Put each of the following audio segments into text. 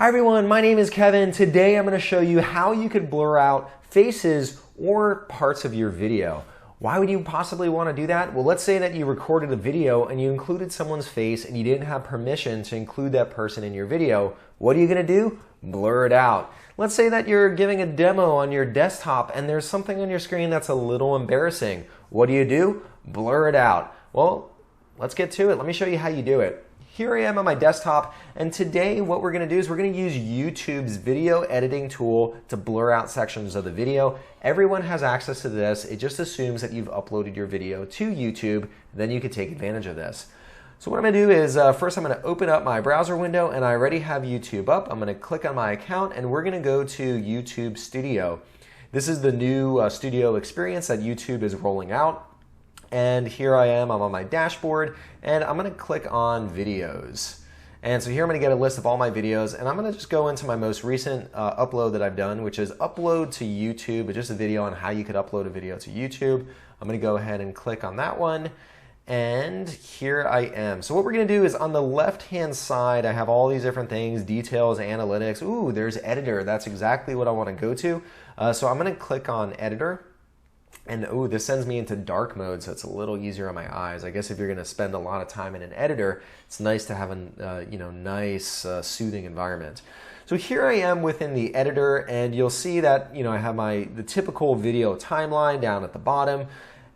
Hi everyone, my name is Kevin. Today I'm going to show you how you could blur out faces or parts of your video. Why would you possibly want to do that? Well, let's say that you recorded a video and you included someone's face and you didn't have permission to include that person in your video. What are you going to do? Blur it out. Let's say that you're giving a demo on your desktop and there's something on your screen that's a little embarrassing. What do? Blur it out. Well, let's get to it. Let me show you how you do it. Here I am on my desktop, and today what we're going to do is we're going to use YouTube's video editing tool to blur out sections of the video. Everyone has access to this. It just assumes that you've uploaded your video to YouTube, then you can take advantage of this. So what I'm going to do is first I'm going to open up my browser window, and I already have YouTube up. I'm going to click on my account, and we're going to go to YouTube Studio. This is the new studio experience that YouTube is rolling out. And here I am, I'm on my dashboard, and I'm going to click on videos. And so here I'm going to get a list of all my videos, and I'm going to just go into my most recent upload that I've done, which is upload to YouTube, just a video on how you could upload a video to YouTube. I'm going to go ahead and click on that one, and here I am. So what we're going to do is on the left-hand side, I have all these different things, details, analytics. Ooh, there's editor. That's exactly what I want to go to. So I'm going to click on editor. And oh, this sends me into dark mode, so it's a little easier on my eyes. I guess if you're going to spend a lot of time in an editor, it's nice to have a nice soothing environment. So here I am within the editor, and you'll see that I have the typical video timeline down at the bottom.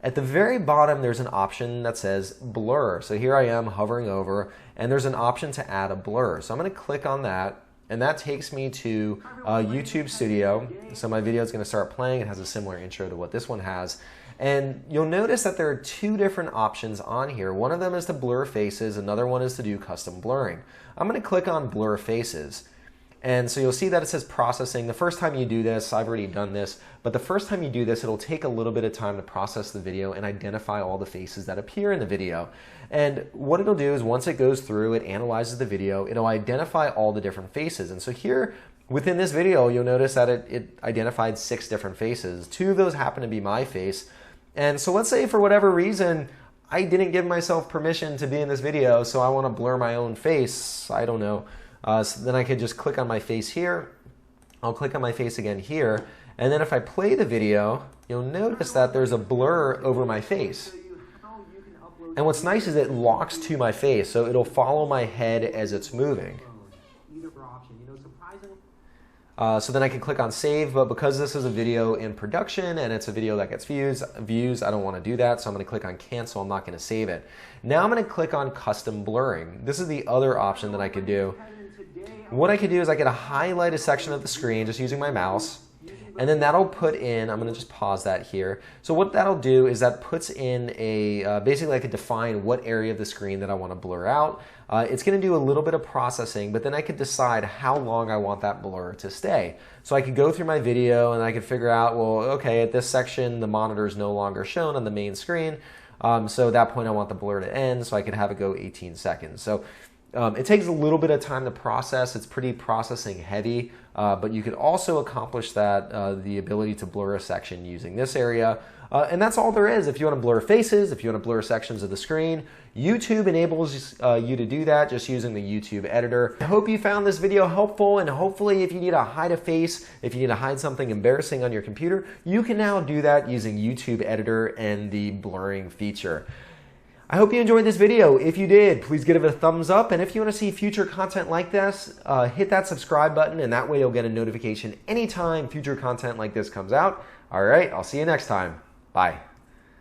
At the very bottom, there's an option that says blur. So here I am hovering over, and there's an option to add a blur. So I'm going to click on that. And that takes me to YouTube Studio. So my video is going to start playing. It has a similar intro to what this one has. And you'll notice that there are two different options on here. One of them is to blur faces. Another one is to do custom blurring. I'm going to click on blur faces. And so you'll see that it says processing. The first time you do this, I've already done this, but the first time you do this, it'll take a little bit of time to process the video and identify all the faces that appear in the video. And what it'll do is once it goes through, it analyzes the video, it'll identify all the different faces. And so here within this video, you'll notice that it identified 6 different faces. 2 of those happen to be my face. And so let's say for whatever reason, I didn't give myself permission to be in this video, so I want to blur my own face. I don't know. So then I could just click on my face here. I'll click on my face again here. And then if I play the video, you'll notice that there's a blur over my face. And what's nice is it locks to my face, so it'll follow my head as it's moving. So then I can click on save, but because this is a video in production and it's a video that gets views, I don't want to do that, so I'm going to click on cancel. I'm not going to save it. Now I'm going to click on custom blurring. This is the other option that I could do. What I could do is I could highlight a section of the screen just using my mouse, and then that'll put in, I'm going to just pause that here. So what that'll do is that puts in basically I could define what area of the screen that I want to blur out. It's going to do a little bit of processing, but then I could decide how long I want that blur to stay. So I could go through my video and I could figure out, well, okay, at this section, the monitor is no longer shown on the main screen. So at that point, I want the blur to end, so I could have it go 18 seconds. So it takes a little bit of time to process. It's pretty processing heavy, but you could also accomplish that, the ability to blur a section using this area. And that's all there is. If you want to blur faces, if you want to blur sections of the screen, YouTube enables you to do that just using the YouTube editor. I hope you found this video helpful, and hopefully if you need to hide a face, if you need to hide something embarrassing on your computer, you can now do that using YouTube editor and the blurring feature. I hope you enjoyed this video. If you did, please give it a thumbs up. And if you want to see future content like this, hit that subscribe button, and that way you'll get a notification anytime future content like this comes out. All right, I'll see you next time. Bye.